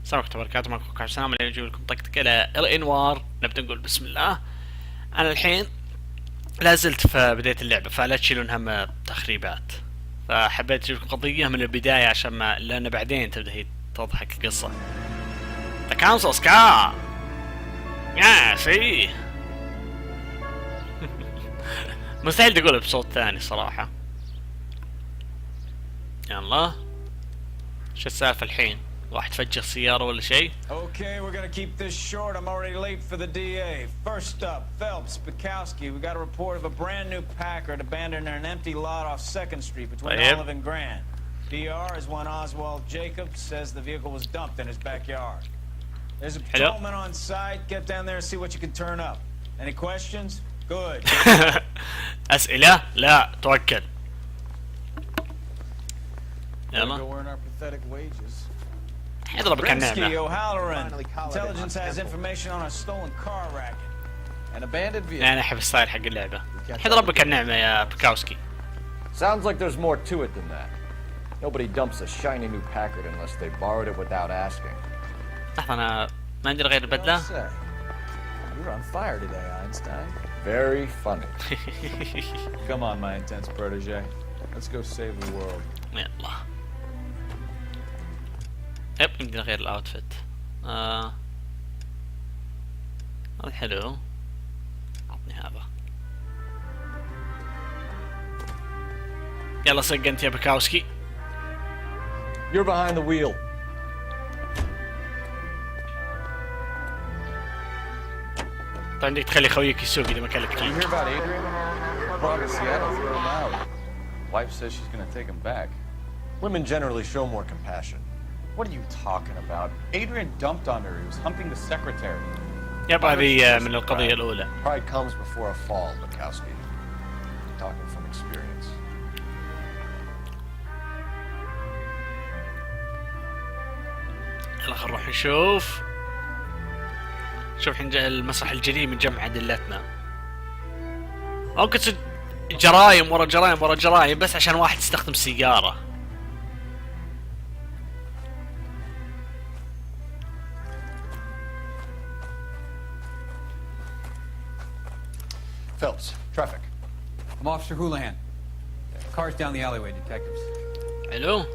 السلام عليكم وبركاته. معكم عبدالسلام اللي يجيب لكم طقطقه الى نوار. نبدا نقول بسم الله. انا الحين لا زلت في بدايه اللعبه، فلا تشيلون هم التخريبات، فحبيت اجيب لكم قضيه من البدايه عشان ما لان بعدين تبدا هي تضحك القصه. The council's car. يا سي مستحيل تقولها بصوت ثاني صراحه. يلا شو السالفه الحين؟ واحد فجر سيارة ولا شيء؟ Okay, we're gonna keep this short. I'm already late for the DA. First up, Phelps, Bukowski. We got a report of a brand new Packard abandoned in an empty lot off 2nd Street between Olive and Grand. DR is one Oswald Jacobs says the vehicle was dumped in his backyard. There's a patrolman on site. Get down there and see what you can turn up. Any questions? Good. أسئلة؟ لا توكل. يلا. Go earn our pathetic wages. يضربك النعمة. Intelligence has information on a stolen car racket. An abandoned vehicle. أنا أحب الستايل حق اللعبة. يضربك النعمة يا بوكاوسكي. Sounds like there's more to it than that. Nobody dumps a shiny new Packard unless they borrowed it without asking. لحظة أنا ما عندي غير البدلة. You're on fire today, Einstein. Very funny. Come on, my intense protege. Let's go save the world. يلا. يب يمدينا غير الاوتفيت. هذا حلو. عطني هذا. يلا صق انت يا بكاوسكي. You're behind the wheel. طيب عندك تخلي خويك يسوق اذا ما كان لك You كيك. hear about Adrian? Brought to Seattle, threw him out. Wife says she's gonna take him back. Women generally show more compassion. What are you talking about? Adrian dumped on her. He was humping the secretary. يب هذه من القضية الأولى. Pride comes before a fall, Bukowski. Talking from experience. يلا خلينا نروح نشوف. شوف الحين المسرح الجريمي نجمع أدلتنا. ممكن تصير جرايم ورا جرايم ورا جرايم بس عشان واحد يستخدم سيارة. Phelps, traffic. I'm Officer Houlihan. Car's down the alleyway, detectives. حلو.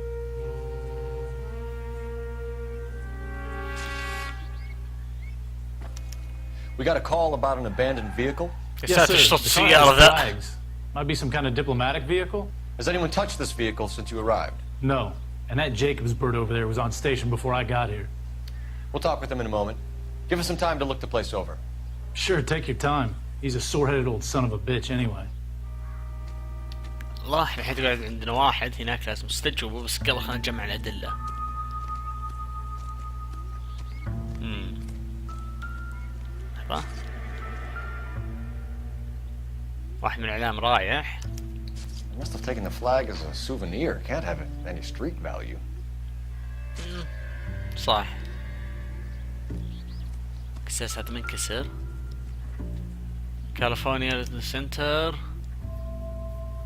We got a call about an abandoned vehicle. يا ساتر ايش صوت السيارة ذا؟ Might be some kind of diplomatic vehicle? Has anyone touched this vehicle since you arrived? No. And that Jacobs bird over there was on station before I got here. We'll talk with him in a moment. Give us some time to look the place over. Sure, take your time. He's a sore-headed old son of a bitch anyway. الله الحين تقعد عندنا واحد هناك لازم نستجوبه بس قبل خلينا نجمع الأدلة. لحظة. واحد من الإعلام رايح. They must have taken the flag as a souvenir. Can't have any street value. صح. قساس هذا منكسر. كاليفورنيا سنتر.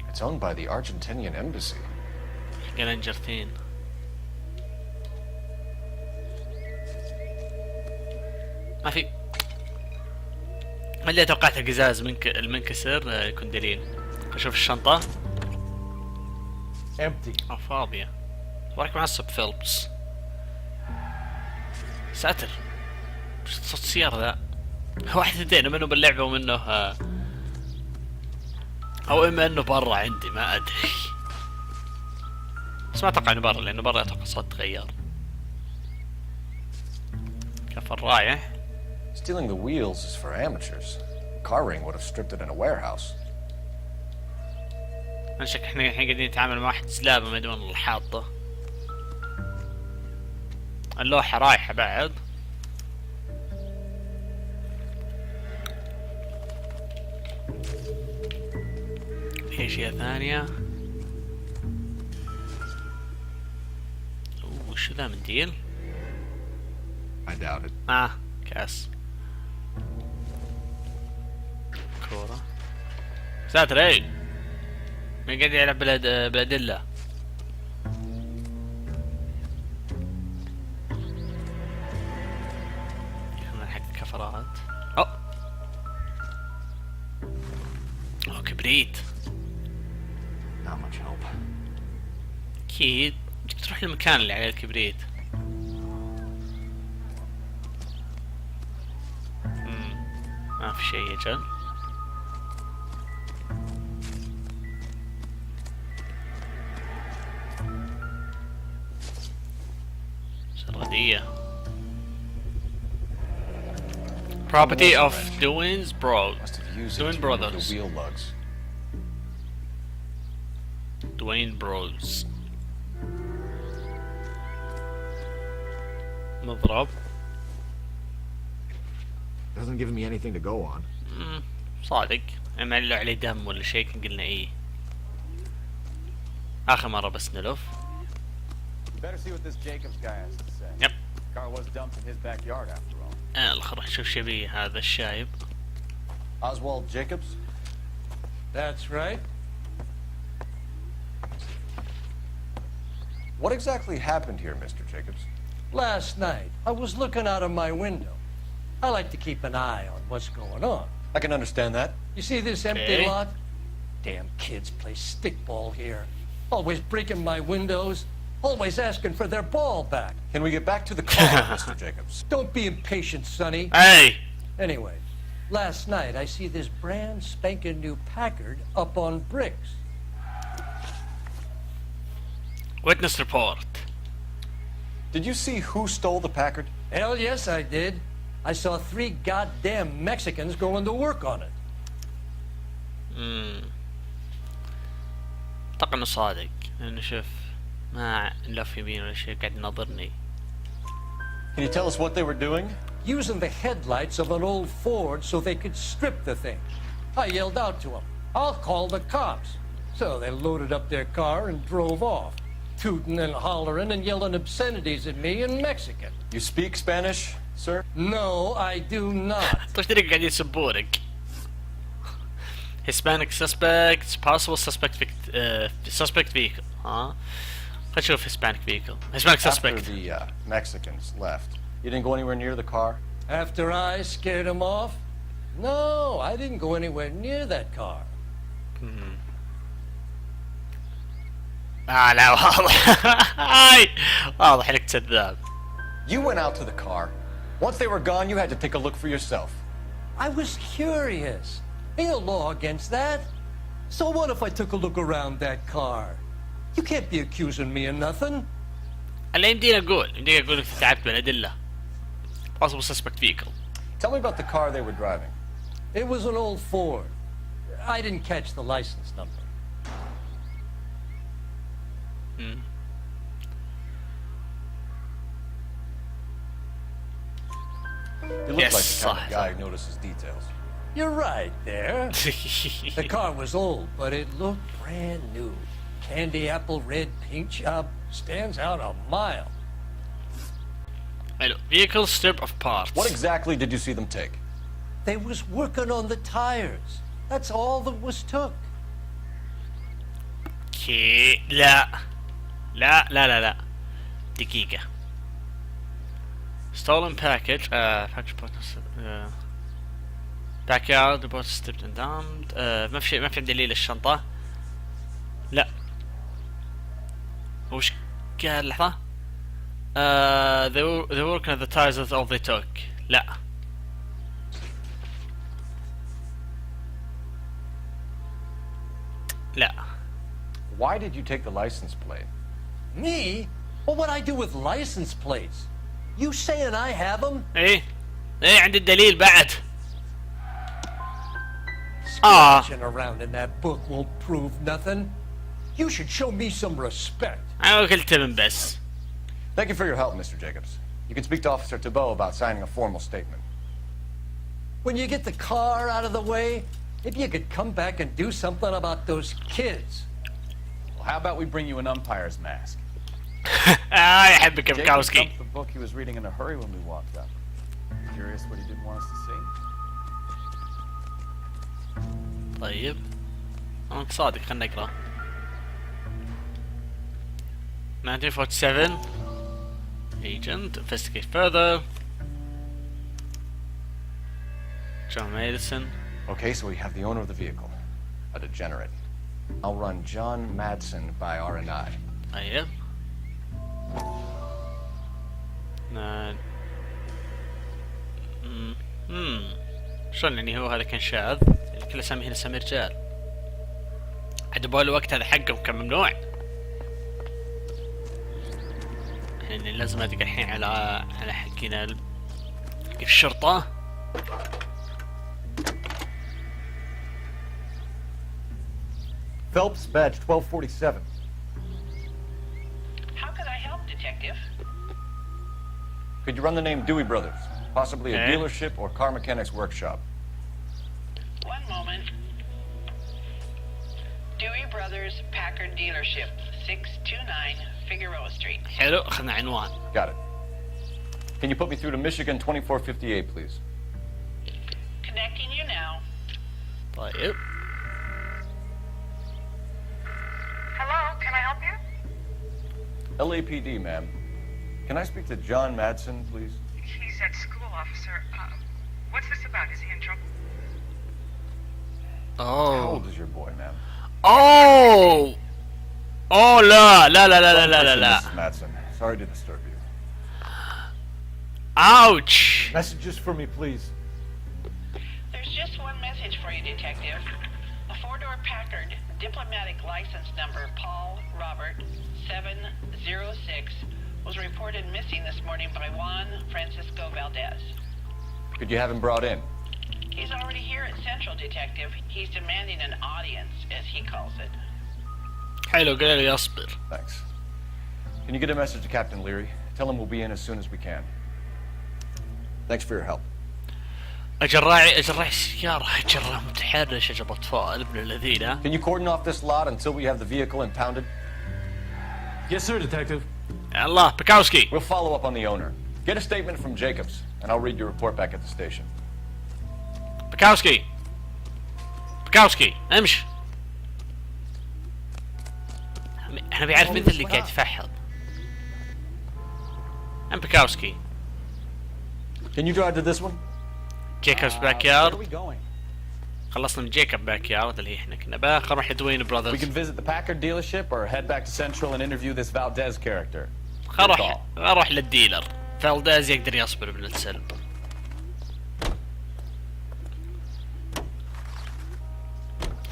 It's owned by the Argentinian embassy. حق الأنجرتين. ما في. اللي توقعت القزاز المنكسر يكون دليل. أشوف الشنطة. Empty. فاضية. وراك معصب فيلبس. ساتر. صوت السيارة ذا. واحد اثنين منه باللعبة ومنه او اما انه برا عندي ما ادري. بس ما اتوقع انه برا لانه برا اتوقع الصوت تغير. كفر رايح. Stealing the wheels is for amateurs. Car ring would have stripped it in a warehouse. انا شك احنا الحين قاعدين نتعامل مع واحد سلابة ما ادري وين اللي حاطه. اللوحة رايحة بعد. في اشياء ثانية. وش ذا منديل؟ I doubt it. كاس. كورة. ساتر اي. مين قاعد يلعب بالأدلة؟ شفرات. كبريت. Not much help. اكيد بدك تروح للمكان اللي عليه الكبريت. ما في شيء يا جن. سردية. Property of Dwayne's Bros. Must have used Dwayne it to remove Brothers. the wheel lugs. Dwayne Bros. مضرب. Doesn't give me anything to go on. صادق. اما له عليه دم ولا شيء كان قلنا ايه. اخر مرة بس نلف. Better see what this Jacobs guy has to say. Yep. Car was dumped in his backyard after all. خل نشوف شبيه هذا الشايب. Oswald Jacobs? That's right. What exactly happened here, Mr. Jacobs? Last night, I was looking out of my window. I like to keep an eye on what's going on. I can understand that. You see this empty Okay. lot? Damn kids play stickball here. Always breaking my windows. Always asking for their ball back. Can we get back to the car, Mr. Jacobs? Don't be impatient, Sonny. Hey! Anyway, last night I see this brand spanking new Packard up on bricks. Witness report. Did you see who stole the Packard? Hell yes, I did. I saw 3 goddamn Mexicans going to work on it. أعتقد إنه صادق. لأنه شوف ما نلف يمين ولا شيء قاعد يناظرني. Can you tell us what they were doing? Using the headlights of an old Ford so they could strip the thing. I yelled out to them, "I'll call the cops." So they loaded up their car and drove off, tooting and hollering and yelling obscenities at me in Mexican. You speak Spanish, sir? No, I do not. طيب طريقة قاعد يسبونك. Hispanic suspect, possible suspect vehicle. ها؟ خلينا نشوف Hispanic vehicle. Hispanic After suspect. the Mexicans left, you didn't go anywhere near the car? After I scared them off? No, I didn't go anywhere near that car. لا واضح. هاي واضح انك كذاب. You went out to the car. Once they were gone, you had to take a look for yourself. I was curious. Ain't no law against that. So what if I took a look around that car? You can't be accusing me of nothing. اللي يمديني اقول انك تعبت بالادله. Possible suspect vehicle. Tell me about the car they were driving. It was an old Ford. I didn't catch the license number. You look Yes, like the kind صح. of guy who notices details. You're right there. The car was old, but it looked brand new. Candy apple red paint job stands out a mile. حلو. Vehicle strip of parts. What exactly did you see them take? They was working on the tires. That's all that was took. اوكي لا لا لا لا لا دقيقة. Stolen package. Package backyard. The boat stripped and damned. ما في دليل الشنطة. لا. وش قال لحظة؟ they were working at the tires. That's all they took. لا. لا. Why did you take the license plate? Me? Well, what I do with license plates? You saying I have them? ايه عندي الدليل بعد. Scratching around in that book won't prove nothing. You should show me some respect. انا قلت من بس. Thank you for your help, Mr. Jacobs. You can speak to Officer Thibault about signing a formal statement. When you get the car out of the way, maybe you could come back and do something about those kids. Well, how about we bring you an umpire's mask? يحبك Jacob بكاوسكي. dumped the book he was reading in a hurry when we walked up. Curious what he didn't want us to see? طيب انا صادق خلنا نقرا. 1947 agent investigate further. جون ميديسون. Okay, so we have the owner of the vehicle, a degenerate. I'll run John Madsen by R&I. طيب. شلون يعني هو هذا كان شاذ؟ يعني كل اسامي هنا اسامي رجال. عاد يبغى له وقت هذا حقهم كان ممنوع. يعني لازم ادق الحين على حقنا الشرطة. Phelps, badge 1247. How could I help, Detective? Could you run the name Dewey Brothers? Possibly a Okay. dealership or car mechanics workshop. One moment. Dewey Brothers Packard Dealership, 629 Figueroa Street. حلو اخذنا عنوان. Got it. Can you put me through to Michigan 2458, please? Connecting you now. طيب. Hello, can I help you? LAPD, ma'am. Can I speak to John Madsen, please? He's at school, officer. What's this about? Is he in trouble? How old اوه is your boy, ma'am? اوه اوه لا لا لا لا لا لا لا. Mrs. Madsen, sorry to disturb you. Ouch! Messages for me, please. There's just one message for you, Detective. A four-door Packard, diplomatic license number Paul Robert 706, was reported missing this morning by Juan Francisco Valdez. Could you have him brought in? He's already here at Central, Detective. He's demanding an audience, as he calls it. حلو قال لي اصبر. Thanks. Can you get a message to Captain Leary? Tell him we'll be in as soon as we can. Thanks for your help. اجل راعي السيارة اجل متحرش اجل اطفال ابن الذين. Can you cordon off this lot until we have the vehicle impounded? Yes, sir, Detective. الله بكاوسكي. We'll follow up on the owner. Get a statement from Jacobs, and I'll read your report back at the station. بكاوسكي امش. انا بيعرف مين اللي قاعد يفحط. ام بكاوسكي. Can you drive to this one? جيكوب's باك Where are يارد. we going? خلصنا من جيكوب باك يارد اللي احنا كنا باه. خل نروح لدوين We براذرز. can visit the Packard dealership or head back to Central and interview this Valdez character. خل نروح للديلر. فالداز يقدر يصبر ابن السلب.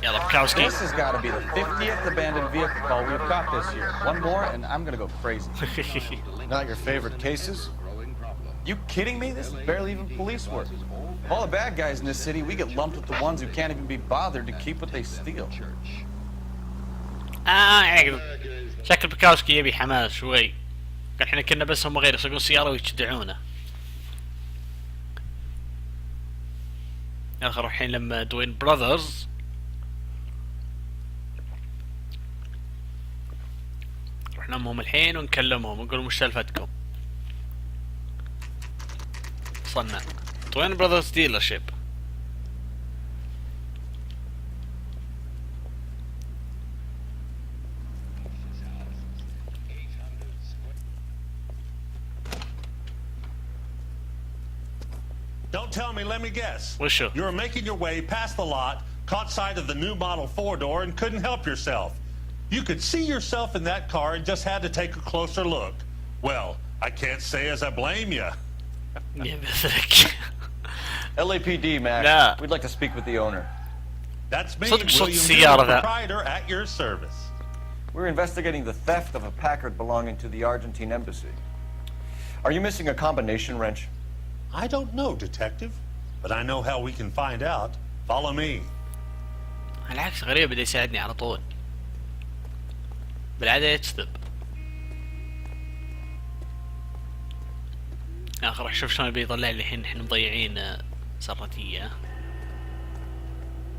يلا بكاوسكي. This has got to be the 50th abandoned vehicle call we've got this year. One more and I'm gonna go crazy. Not your favorite cases? You kidding me? This is barely even police work. Of all the bad guys in this city, we get lumped with the ones who can't even be bothered to keep what they steal. يعني شكل بكاوسكي يبي حماس شوي. قال احنا كنا بس هم غير يسوقون سيارة ويجدعونه. يلا نروح الحين لما دوين براذرز. رحنا لهم الحين ونكلمهم ونقول وش سالفتكم. وصلنا دوين براذرز ديلرشيب. Don't tell me, let me guess. وشو؟ You were making your way past the lot, caught sight of the new model four-door and couldn't help yourself. You could see yourself in that car and just had to take a closer look. Well, I can't say as I blame you. يبثك. LAPD, Max. لا. We'd like to speak with the owner. That's me, صدق صوت William السيارة Dewey, ذا. proprietor at your service. We're investigating the theft of a Packard belonging to the Argentine embassy. Are you missing a combination wrench? I don't know, detective, but I know how we can find out. Follow me. على العكس غريب بده يساعدني على طول. بالعادة يجذب. اخر راح اشوف شلون بيطلع لي الحين احنا مضيعين سرتية.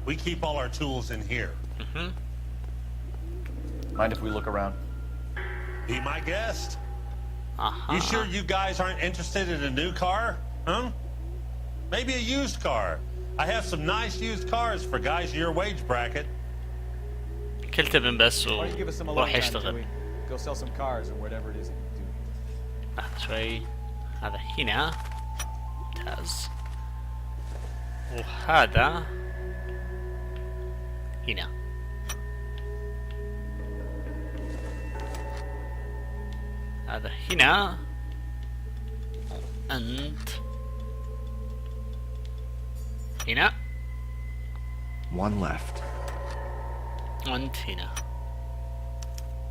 We keep all our tools in here. Mind if we look around? Be my guest. اها. You sure you guys aren't interested in a new car? Huh? Maybe a used car. I have some nice used cars for guys in your wage bracket. كل تبن بس Why don't you give us some alone وراح time, يشتغل. Dewey? Go sell some cars or whatever it is that you do. لحظة شوي. هذا هنا. ممتاز. وهذا هنا. هذا هنا. أنت هنا. One left. وأنت هنا.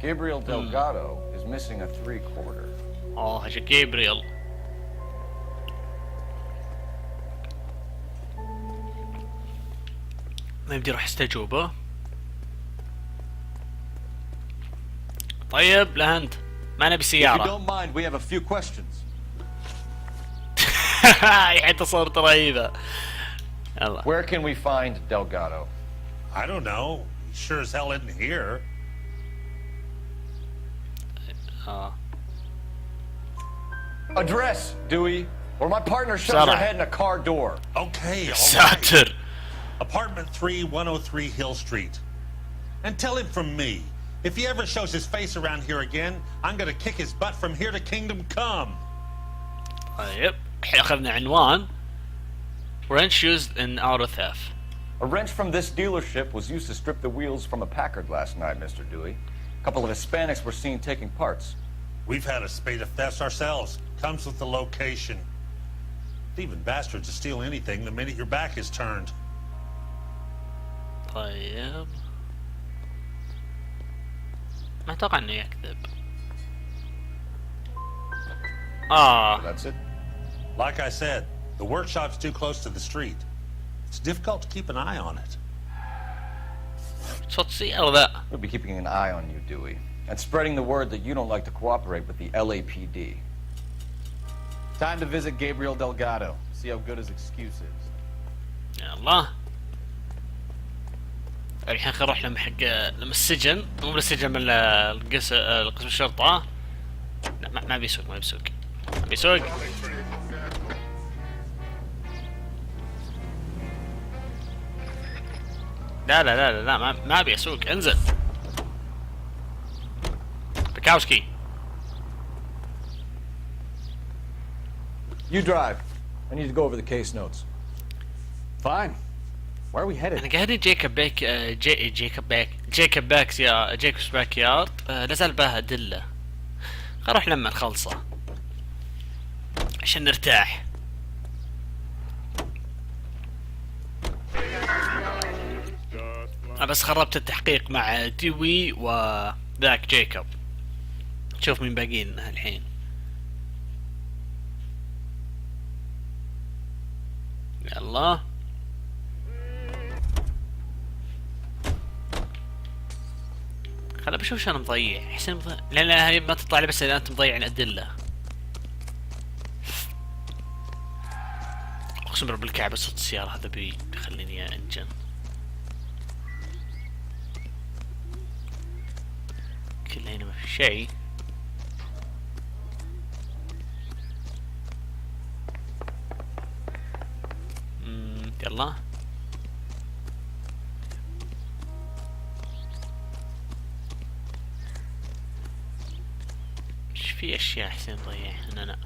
Gabriel Delgado is missing a 3/4. هجا جابرييل. ما يمدي راح استجوبه. طيب لاند ما نبي If you سيارة. don't mind, we have a few questions. حتى صارت رهيبة. يلا. Where can we find Delgado? I don't know. He sure as hell isn't here. Address, Dewey, or my partner shoves her head in a car door. Okay, all right. ساتر. Apartment 3, 103 Hill Street. And tell him from me, if he ever shows his face around here again, I'm gonna kick his butt from here to Kingdom Come. طيب الحين اخذنا عنوان. Wrench used in auto theft. A wrench from this dealership was used to strip the wheels from a Packard last night, Mr. Dewey. A couple of Hispanics were seen taking parts. We've had a spate of thefts ourselves. Comes with the location. Thieving bastards to steal anything the minute your back is turned. طيب ما اتوقع انه يكذب. That's it. Like I said, the workshop's too close to the street. It's difficult to keep an eye on it. صوت سيارة ذا. We'll be keeping an eye on you, Dewey, and spreading the word that you don't like to cooperate with the LAPD. Time to visit Gabriel Delgado. See how good his excuse is. يلا. الحين خلينا نروح لما السجن، مو بالسجن من القسم الشرطة. لا ما بيسوق ما بيسوق. بيسوق. لا لا لا لا ما بيسوق. انزل. بكاوسكي. You drive. I need to go over the case notes. Fine. Where are we headed? انا قاعد جيكوب باك جيكوب باكس يا جيكوبس باك يارد. لازال بها ادله. اروح لما نخلصه عشان نرتاح. بس خربت التحقيق مع ديوي وذاك جيكوب. شوف مين باقيين الحين. يلا خلا بشوف شو انا مضيع. احسن لان هذه ما تطلع لي بس اذا انت مضيع الادله. اقسم برب الكعبه صوت السياره هذا بيخليني انجن. كل هنا ما في شيء. يلا ايش في اشياء احسن نضيعها هنا؟ لا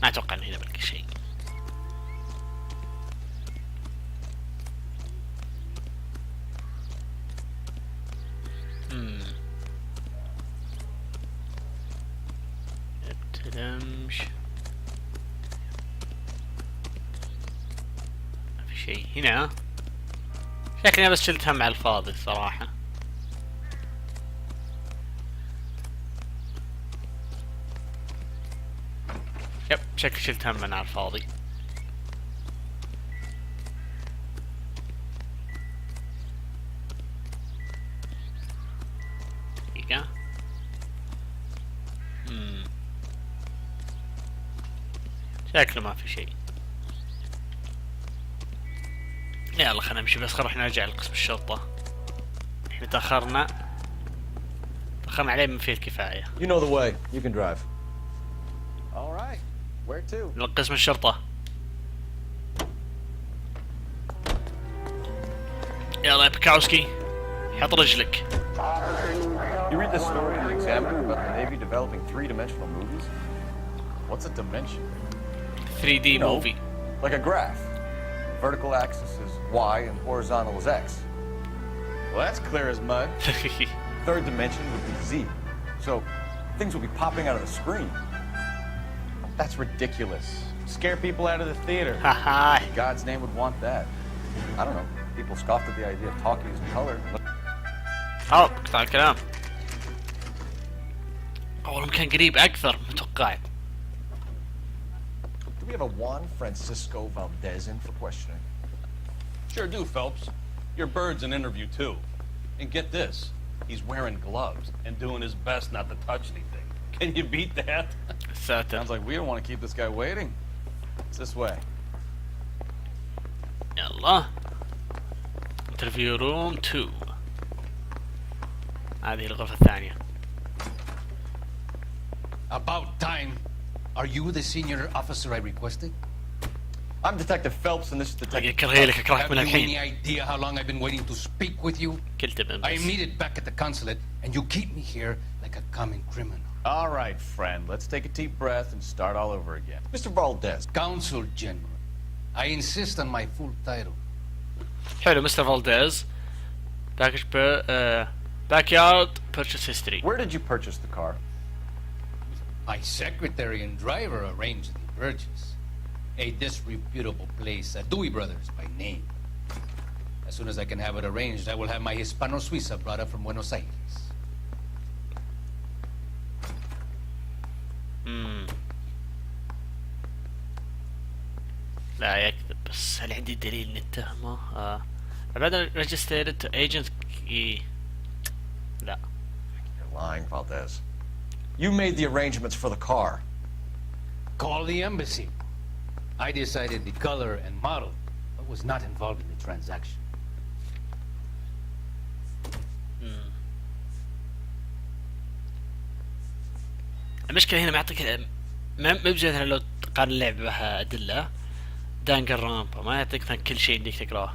ما اتوقع ان هنا بلقى شيء. تدمش ما في شيء هنا. شكلي بس شلت هم على الفاضي صراحة. يب شكلي شلت هم على الفاضي. دقيقة. شكله ما في شيء. يلا خلينا نمشي بس نروح نرجع لقسم الشرطة. احنا تأخرنا عليه ما فيه الكفاية. You know the way. You can drive. All right. Where to? لقسم الشرطة. يلا يا بكاوسكي حط رجلك. You read the story in the Examiner about the Navy developing 3-dimensional movies? What's a dimension? 3D You know, movie. like a graph. Vertical axis is Y and horizontal is X. Well, that's clear as mud. Third dimension would be Z. So things will be popping out of the screen. That's ridiculous. Scare people out of the theater. Haha. God's name would want that. I don't know. People scoffed at the idea of talkies in color. قطع الكلام. والله كان قريب اكثر متوقع. Do we have a Juan Francisco Valdez in for questioning? Sure do, Phelps. Your bird's an interview, too. And get this, he's wearing gloves and doing his best not to touch anything. Can you beat that? Sounds like we don't want to keep this guy waiting. It's this way. يلا. انترفيو روم 2. هذه الغرفة الثانية. About time. Are you the senior officer I requested? I'm Detective Phelps and this is Detective... أكرهك من Have you any الحين. idea how long I've been waiting to speak with you? I am needed back at the consulate, and you keep me here like a common criminal. All right, friend. Let's take a deep breath and start all over again. Mr. Valdez. Consul General. I insist on my full title. حلو مستر فالديز. Backyard purchase history. Where did you purchase the car? My secretary and driver arranged the purchase. A disreputable place, Dewey Brothers by name. As soon as I can have it arranged, I will have my Hispano Suiza brought up from Buenos Aires. لا يكذب بس هل عندي دليل نتهمه؟ بعدين registered to agent key. لا. You're lying, Valdez. You made the arrangements for the car. Call the embassy. I decided the color and model, but was not involved in the transaction. المشكلة هنا معطيك ما بجد لو تقارن اللعبة بها أدلة دانجر رامبا ما يعطيك كل شيء عندك تقراه.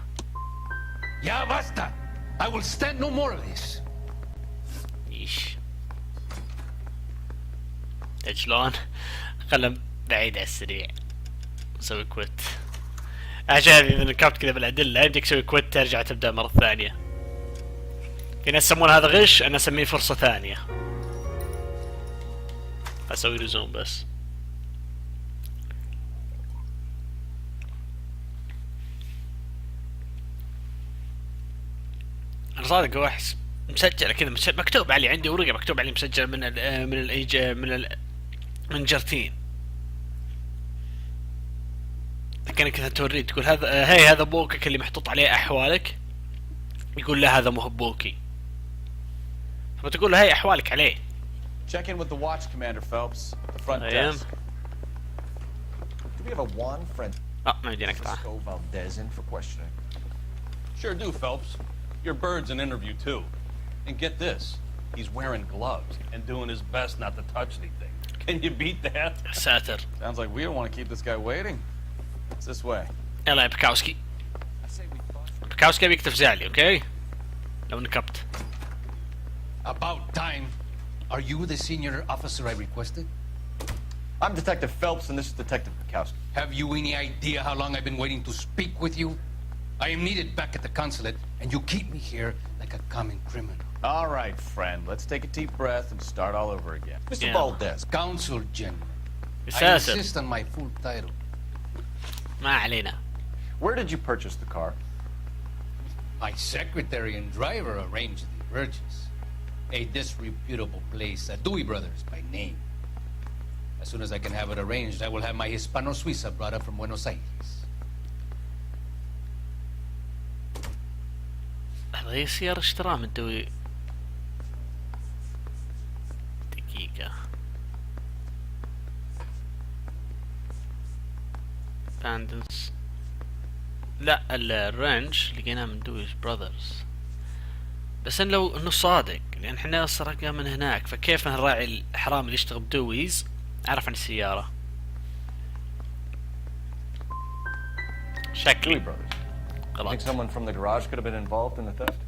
Ya basta! I will stand no more of this. ايش شلون قلم بعيد على السريع نسوي كويت. عجبني اذا ركبت كذا بالادله يمديك تسوي كويت ترجع تبدا مره ثانيه. في ناس يسمون هذا غش انا اسميه فرصه ثانيه. اسوي ريزوم بس. انا صادق هو احس مسجل كذا مكتوب عليه عندي ورقه مكتوب عليه مسجل من جرتين. لكن كذا توريه تقول هذا هذا بوكك اللي محطوط عليه احوالك. يقول لا هذا مو بوكي. فتقول له هي احوالك عليه. Check in with the watch commander, Phelps. At the front desk. Do we have a Juan Francisco Valdez in for questioning? Sure do, Phelps. Your bird's an interview, too. And get this, he's wearing gloves and doing his best not to touch anything. Can you beat that? ساتر. Sounds like we don't want to keep this guy waiting. It's this way. يلا يا بكاوسكي. بكاوسكي بيك تفزع لي اوكي؟ لو نكبت. About time. Are you the senior officer I requested? I'm Detective Phelps and this is Detective Bukowski. Have you any idea how long I've been waiting to speak with you? I am needed back at the consulate, and you keep me here like a common criminal. All right, friend. Let's take a deep breath and start all over again. Mr. Valdez. Consul General. I insist on my full title. ما علينا. Where did you purchase the car? My secretary and driver arranged the purchase. A disreputable place, Dewey Brothers by name. As soon as I can have it arranged, I will have my Hispano Suiza brought up from Buenos Aires. هذا سيارة اشتراه من دوي. دقيقة. باندنس. لا الرانش لقيناه من دوي براذرز. بس إن لو انه صادق لان احنا سرقنا من هناك فكيف الراعي الحرامي اللي يشتغل بدويز عرف عن السيارة. شكلي Think someone from the garage could have been involved in the theft?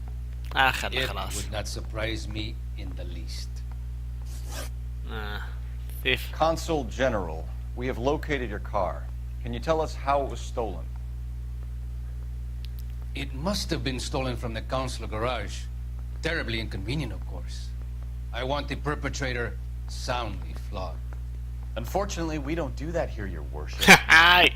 It would not surprise me in the least. Consul General, We have located your car. Can you tell us how it was stolen? It must have been stolen from the consular garage. Terribly inconvenient, of course. I want the perpetrator soundly flogged. Unfortunately, we don't do that here, Your Worship. Hi.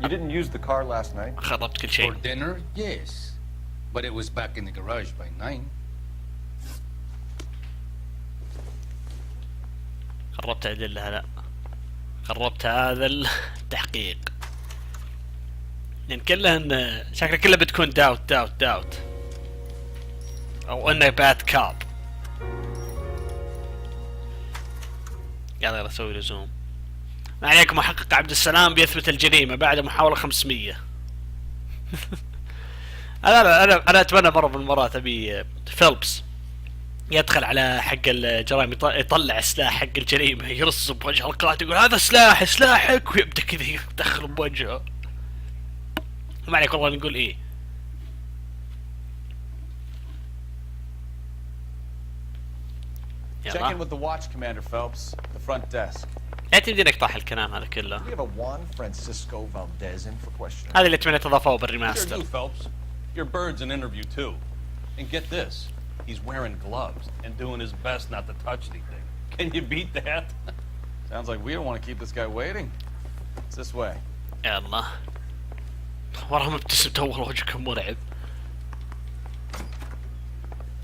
You didn't use the car last night? خربت كل شيء. For dinner, yes. But it was back in the garage by 9. خربت الأدلة هلا. خربت هذا التحقيق. لأن كلهن شكله كله بتكون داوت. أو إنه باد كاب. يلا أسوي له زوم. ما عليكم محقق عبدالسلام بيثبت الجريمة بعد محاولة 500. أنا أتمنى مرة من المرات أبي فيلبس يدخل على حق الجرائم يطلع سلاح حق الجريمة يرص بوجه القاتل يقول هذا سلاحك ويبدأ كذا يدخل بوجهه. ما عليك والله نقول إيه. Check in with the watch commander, Phelps. The front desk. لا تمدينك طاح الكلام هذا كله. We have a Juan Francisco Valdez in for questioning. هذه اللي تمنى تضافوه Sure بالريماستر. do, Phelps. Your bird's an interview too. And get this, he's wearing gloves and doing his best not to touch anything. Can you beat that? Sounds like we don't want to keep this guy waiting. It's this way. يلا. والله مبتسم تو وجهك مرعب.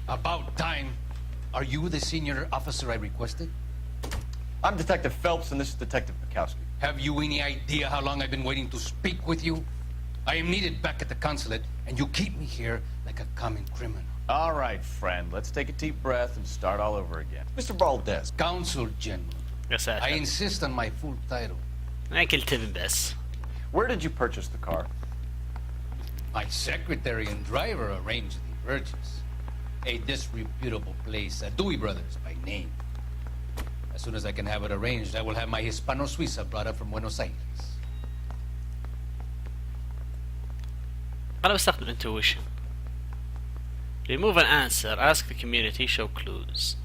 About time. Are you the senior officer I requested? I'm Detective Phelps, and this is Detective Bukowski. Have you any idea how long I've been waiting to speak with you? I am needed back at the consulate, and you keep me here like a common criminal. All right, friend. Let's take a deep breath and start all over again. Mr. Valdez. Consul General. يا ساتر. I insist on my full title. أنا كلتهم بس. Where did you purchase the car? My secretary and driver arranged the purchase. A disreputable place, Dewey Brothers by name. As soon as I can have it arranged, I will have my Hispano-Suiza brought up from Buenos Aires. أنا بستخدم intuition. Remove an answer. Ask the community. Show clues.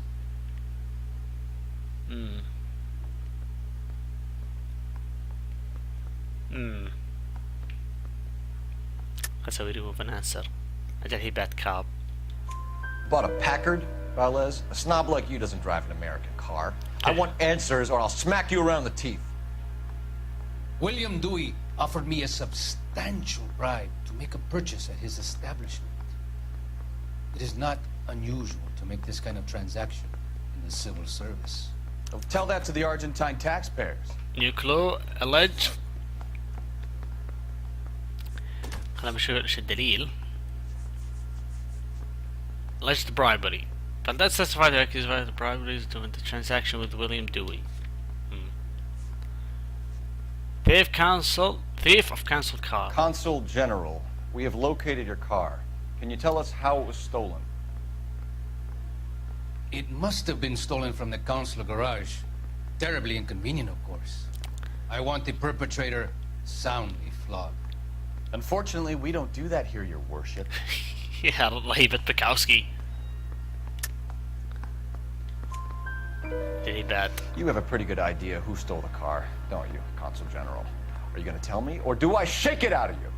أسوي remove an answer. أجل هي باد كاب. Bought a Packard, Valdez? A snob like you doesn't drive an American car. I want answers or I'll smack you around the teeth. William Dewey offered me a substantial bribe to make a purchase at his establishment. It is not unusual to make this kind of transaction in the civil service. Well, tell that to the Argentine taxpayers. New clue. Allege. خلنا نشوف ايش الدليل. Alleged bribery. Valdez testified to accuse of bribery during the transaction with William Dewey. Thief of council car. Consul General, we have located your car. Can you tell us how it was stolen? It must have been stolen from the consular garage. Terribly inconvenient, of course. I want the perpetrator soundly flogged. Unfortunately, we don't do that here, Your Worship. يا رهيبة بكاوسكي. Very bad. You have a pretty good idea who stole the car, don't you, Consul General? Are you going to tell me, or do I shake it out of you?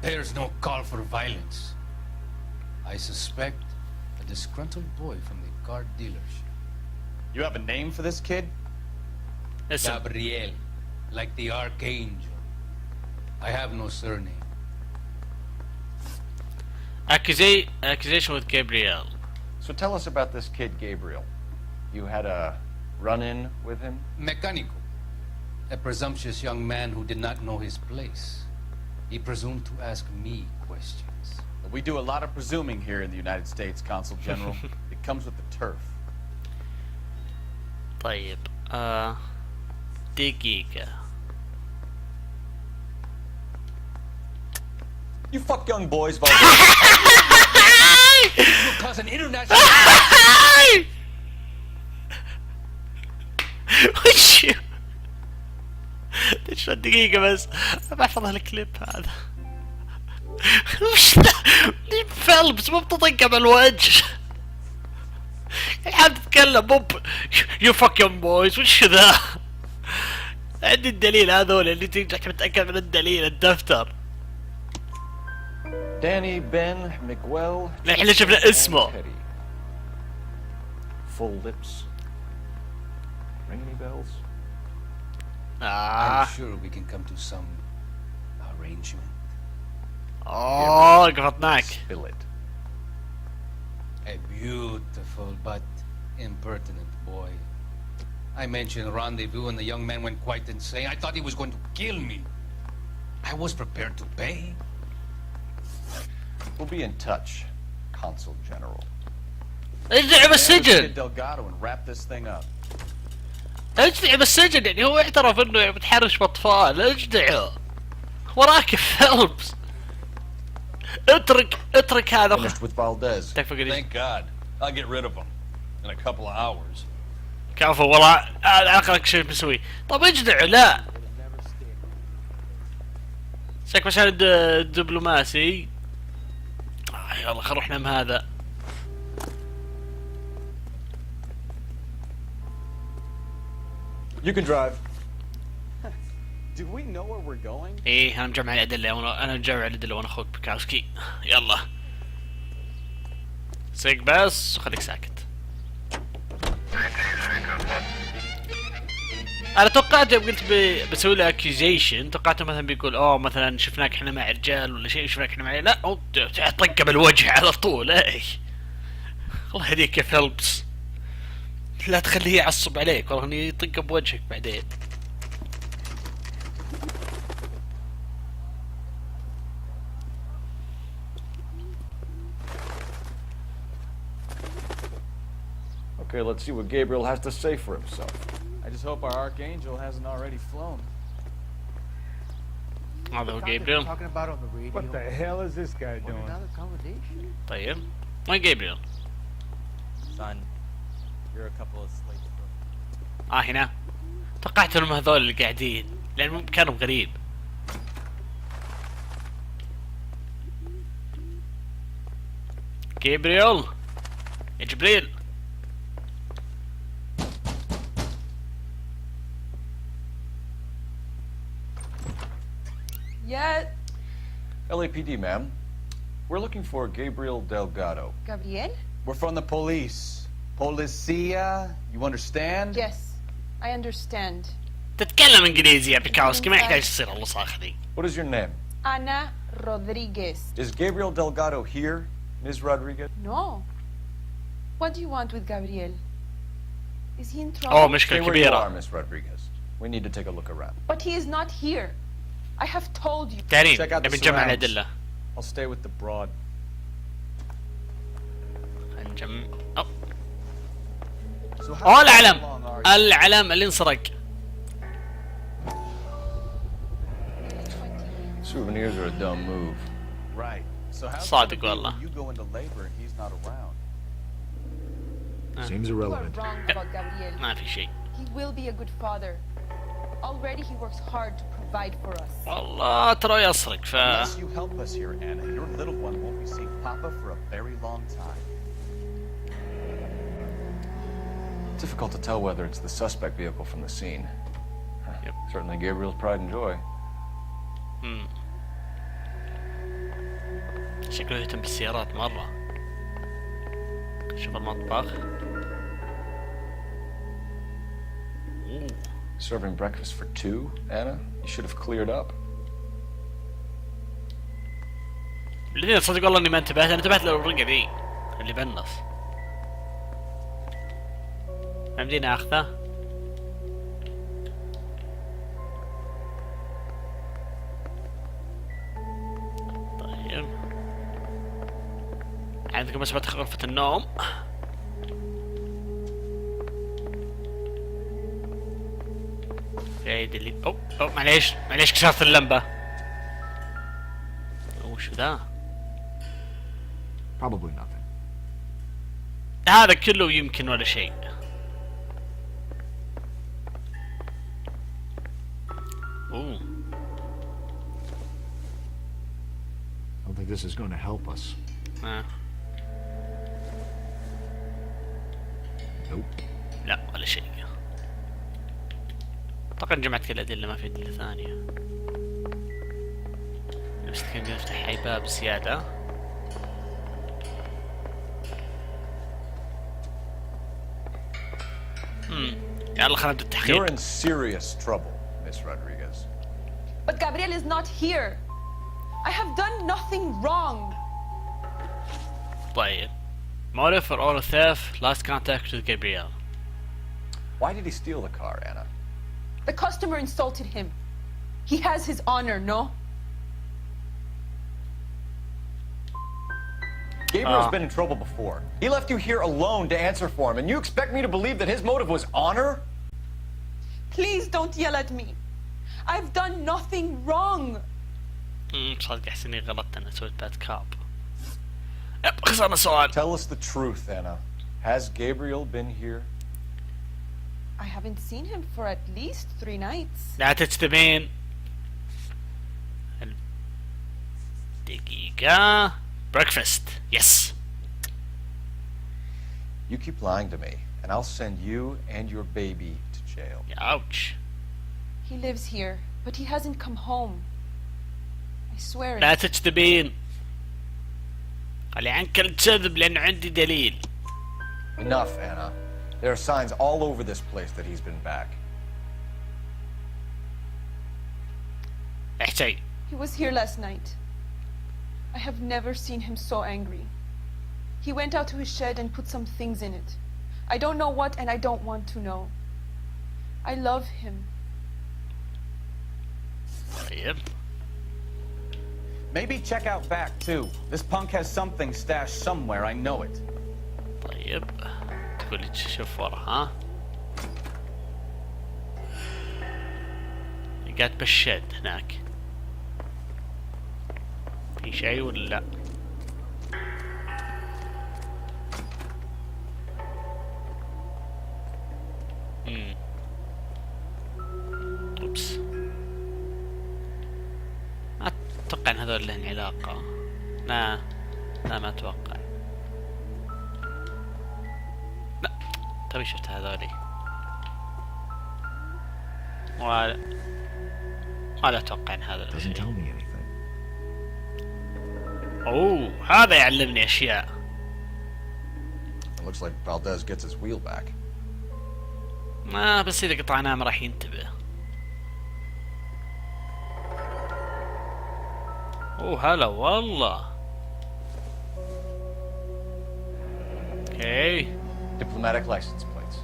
There's no call for violence. I suspect a disgruntled boy from the car dealership. You have a name for this kid? Listen. Gabriel, like the archangel. I have no surname. Accusation with Gabriel. So tell us about this kid, Gabriel. You had a run-in with him? Mecánico. A presumptuous young man who did not know his place. He presumed to ask me questions. We do a lot of presuming here in the United States, Consul General. It comes with the turf. طيب دقيقة. You fuck young boys, Valdez. You cause an international... وش ليش دقيقة بس بحفظ الكليب هذا. وش ذا؟ فيلبس مو بتطقه بالوجه. الحين تتكلم مو يو فاكين بويز، وش ذا؟ عندي الدليل هذول اللي تجيك متأكد من الدليل، الدفتر. داني بن ميغويل. الحين شفنا اسمه. Full lips. Ring any bells? I'm sure we can come to some arrangement. قفطناك. Spill it. A beautiful but impertinent boy. I mentioned a rendezvous and the young man went quite insane. I thought he was going to kill me. I was prepared to pay. We'll be in touch, Consul General. اجدع بالسجن. Delgado and wrap this thing up. اجدع بالسجن، يعني هو اعترف انه بتحرش باطفال. اجدعه وراك فيلبس. اترك هذا. Finished with Valdez. Thank God. I'll get rid of him in a couple of hours. كفو والله عقلك شو مسوي. طب اجدع. لا شك مشان الدبلوماسي. يلا خل نروح نم هذا. You can drive. Do we know where we're going? ايه انا مجمع الادله وانا اخوك بكاسكي. يلا سيق بس وخليك ساكت. انا توقعت يوم قلت بسوي له اكيوزيشن، توقعته مثلا بيقول اوه مثلا شفناك احنا مع رجال ولا شيء، شفناك احنا مع، لا طقه بالوجه على طول. اي الله يهديك يا فيلبس، لا تخليه يعصب عليك والله، اني يطقه بوجهك بعدين. Okay, let's see what Gabriel has to say for himself. I just hope our archangel hasn't already flown. هذا هو جابريل. What the hell is this guy doing? طيب وين جابريل؟ Son, you're a couple of slates. هنا توقعت انهم هذول اللي قاعدين لان مكانهم غريب. جابريل يا جبريل. Yeah. LAPD, ma'am. We're looking for Gabriel Delgado. Gabriel? We're from the police. Policia, you understand? Yes, I understand. تتكلم انجليزي يا بيكاوسكي، ما يحتاج تصير الوساخة ذي. What is your name? Ana Rodriguez. Is Gabriel Delgado here, Ms. Rodriguez? No. What do you want with Gabriel? Is he in trouble? Oh, مشكلة Stay where you كبيرة. are, Ms. Rodriguez. We need to take a look around. But he is not here. I have told you. تارين Check out the نبي نجمع surrounds. الأدلة. I'll stay with the broad. نجمع. So how اوه long العلم، are you? العلم اللي انسرق. Souvenirs are a dumb move. Right. So how's صادق it gonna be والله. when you go into labor and he's not around? Seems You are irrelevant. wrong about Gabriel. ما في شيء. He will be a good father. Already he works hard to provide for us. والله ترى يسرق ف. Unless you help us here, Anna, your little one won't be seeing Papa for a very long time. Difficult to tell whether it's the suspect vehicle from the scene. Yep. Certainly Gabriel's pride and joy. شكله يهتم بالسيارات مرة. شوف المطبخ. Serving breakfast for two, Anna? You should have cleared up. الاثنين صدق والله اني ما انتبهت، انا انتبهت للرقة ذي اللي بالنص. ما يمدينا اخذه. طيب عندكم مسبة غرفة النوم. عيد اللي أوه معليش كسرت اللمبة. وش ذا؟ Probably nothing. هذا كله يمكن ولا شيء. think this is going to help us. Nope. لا ولا شيء. أعتقد جمعت كل الأدلة، ما في أدلة ثانية. بس كان نفتح أي باب زيادة. يلا خلينا نبدأ التحقيق. You're in serious trouble, Miss Rodriguez. But Gabriel is not here. I have done nothing wrong. طيب. Motive for auto theft, last contact with Gabriel. Why did he steal the car, Anna? The customer insulted him. He has his honor, no? Gabriel's been in trouble before. He left you here alone to answer for him, and you expect me to believe that his motive was honor? Please don't yell at me. I've done nothing wrong. صدق أحس إني غلطت أنا سويت باد كاب. خسرنا سؤال. Tell us the truth, Anna. Has Gabriel been here? I haven't seen him for at least 3 nights. لا تكذبين. دقيقة. Breakfast. Yes. You keep lying to me, and I'll send you and your baby to jail. Ouch. He lives here, but he hasn't come home. I swear لا it. تكذبين. قال لي عنك الكذب لأن عندي دليل. Enough, Anna. There are signs all over this place that he's been back. احكي. He was here last night. I have never seen him so angry. He went out to his shed and put some things in it. I don't know what, and I don't want to know. I love him. طيب. Maybe check out back, too. This punk has something stashed somewhere, I know it. طيب. تقول لي شوف ورا ها؟ قاعد بالشد هناك. في شيء ولا لا؟ اوبس. ما اتوقع ان هذول لهم علاقة. لا ما اتوقع. لا تبي شفت هذولي. ولا اتوقع ان هذا Doesn't tell me anything. اوه هذا يعلمني اشياء. It looks like Valdez gets his wheel back. ما بس اذا قطعناه ما راح ينتبه. اوه هلا والله. اوكي. Diplomatic license plates.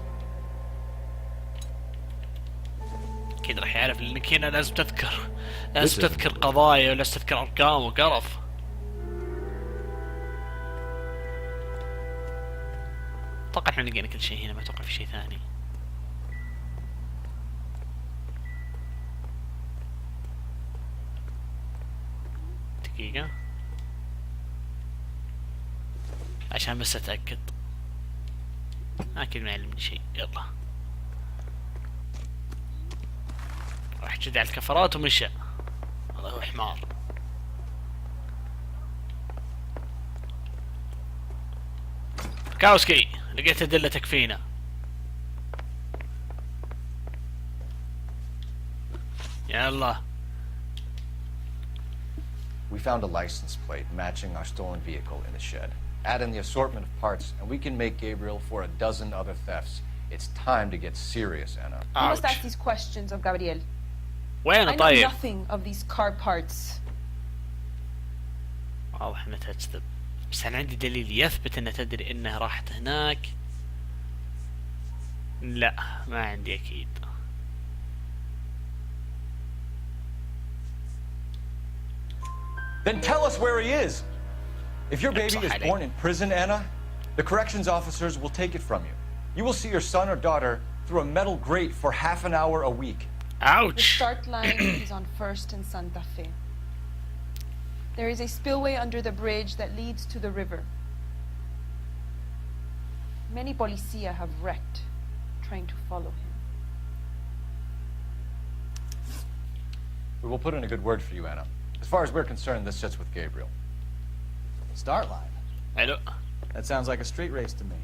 اكيد راح يعرف لانك هنا لازم تذكر قضايا ولازم تذكر ارقام وقرف. اتوقع احنا لقينا كل شيء هنا، ما اتوقع في شيء ثاني. دقيقة عشان بس اتأكد. اكيد ما يعلمني شيء. يلا راح جد على الكفرات ومشى. والله هو حمار. كاوسكي لقيت أدلة تكفينا. يلا. We found a license plate matching our stolen vehicle in the shed. Add in the assortment of parts, and we can make Gabriel for a dozen other thefts. It's time to get serious, Anna. You must ask these questions of Gabriel. وين I know طيب؟ nothing of these car parts. واضح انها تكذب، بس انا عندي دليل يثبت انها تدري انها راحت هناك. لا ما عندي اكيد. Then tell us where he is. If your baby is born in prison, Anna, the corrections officers will take it from you. You will see your son or daughter through a metal grate for half an hour a week. Ouch. The start line is on 1st and Santa Fe. There is a spillway under the bridge that leads to the river. Many policia have wrecked trying to follow him. We will put in a good word for you, Anna. As far as we're concerned, this sits with Gabriel. Start line. حلو. That sounds like a street race to me.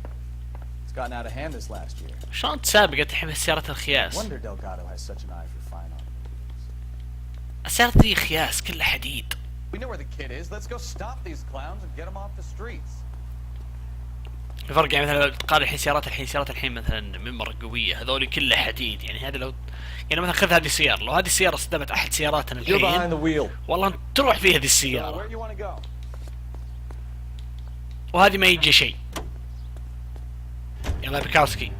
It's gotten out of hand this last year. شلون تسابق تحمل السيارات الخياس؟ Wonder Delgado has such an eye for fine automobiles. السيارات ذي خياس كلها حديد. We know where the kid is. Let's go stop these clowns and get them off the streets. الفرق يعني مثلا لو تقارن الحين الحين مثلا من مرة قوية، هذول كله حديد، يعني هذا لو يعني مثلا خذ هذه السيارة، لو هذه السيارة صدمت أحد سياراتنا الحين والله تروح فيها هذه السيارة. وهذه ما يجي شيء. يلا بكاوسكي.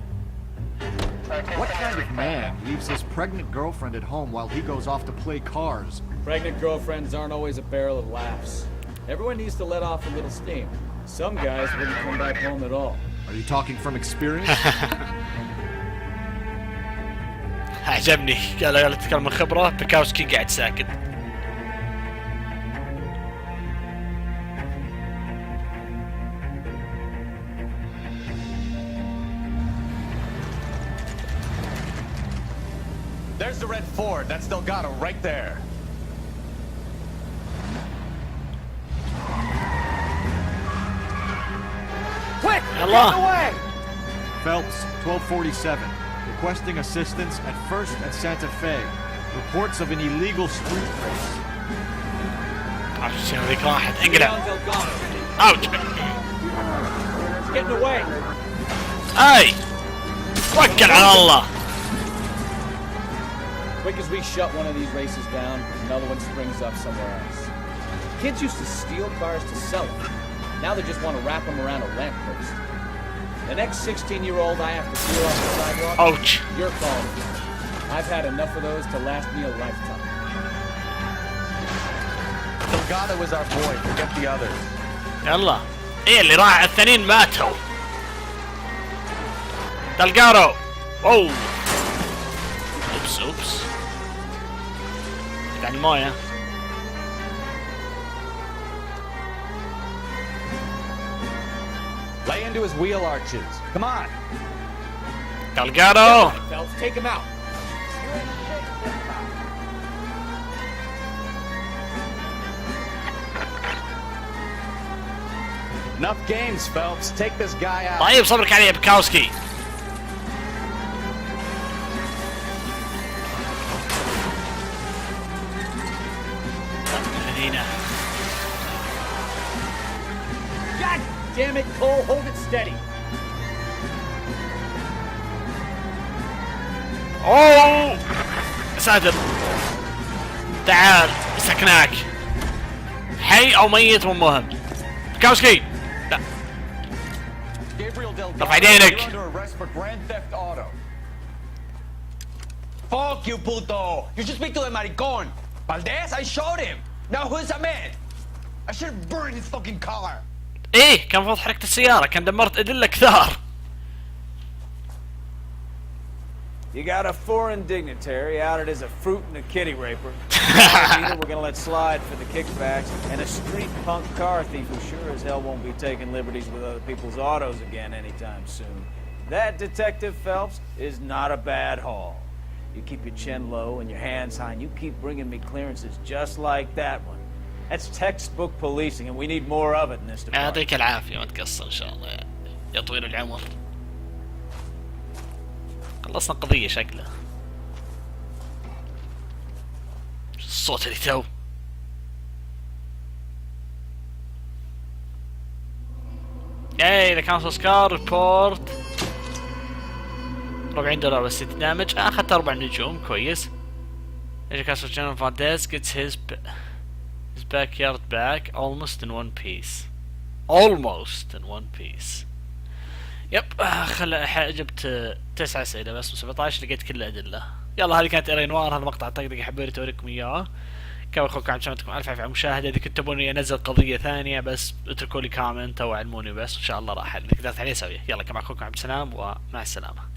What kind of man leaves his pregnant girlfriend at home while he goes off to play cars? Pregnant girlfriends aren't always a barrel of laughs. Everyone needs to let off a little steam. Some guys wouldn't come back home at all. Are you talking from experience? عجبني قال تتكلم من خبرة. بكاوسكي قاعد ساكت. There's the red Ford. That's Delgado right there. Quick! Yalla. Get away! Phelps, 1247. Requesting assistance at 1st and Santa Fe. Reports of an illegal street race. عرفت شنو ذيك راحت انقلع. اوت. Getting away. اي. توكل على الله. Quick as we shut one of these races down, another one springs up somewhere else. Kids used to steal cars to sell them. Now they just want to wrap them around a lamppost. The next 16-year-old I have to clear off the sidewalk. Ouch. You're calling. I've had enough of those to last me a lifetime. Delgado is our boy. Forget the others. يلا. ايه اللي راح الثانيين ماتوا. دلغارو. اوه. اوبس. يعني المويه. Lay into his wheel arches. Come on. Delgado. Phelps, take him out. Enough games, Phelps. Take this guy out. طيب صبرك عليه يا بكاوسكي. God damn it, Cole, hold it steady. اوه ساتر. تعال مسكناك. حي او ميت مو مهم. بكاوسكي. لا. رفع يدينك. Fuck you, puto! You should speak to the maricón. Valdez, I showed him. Now who's the man? I should have burned his fucking car. ايه كان المفروض حركت السيارة، كان دمرت ادلة كثار. You got a foreign dignitary outed as a fruit and a kitty raper. We're gonna let slide for the kickbacks, and a street punk car thief who sure as hell won't be taking liberties with other people's autos again anytime soon. That Detective Phelps is not a bad haul. You keep your chin low and your hands high, and you keep bringing me clearances just like that one. That's textbook policing, and we need more of it in this department. يعطيك العافية ما تقصر إن شاء الله يا طويل العمر. خلصنا قضية شكله. الصوت اللي تو. ايه the council's car report $40 بس يتدامج. اخذت 4 نجوم كويس. ايش كاسر جنرال فانديز gets his backyard back almost in one piece. يب جبت 9 اسئله بس من 17 لقيت كل الادله. يلا هذه كانت نوار. هذا مقطع طقطقه حبيت اوريكم اياه. كان اخوكم عبد السلام. الف عافيه على المشاهده. اذا كنتوا تبوني انزل قضيه ثانيه بس اتركوا لي كومنت او علموني بس ان شاء الله راح احل. قدرت عليه اسويه. يلا كان اخوكم عبد السلام ومع السلامه.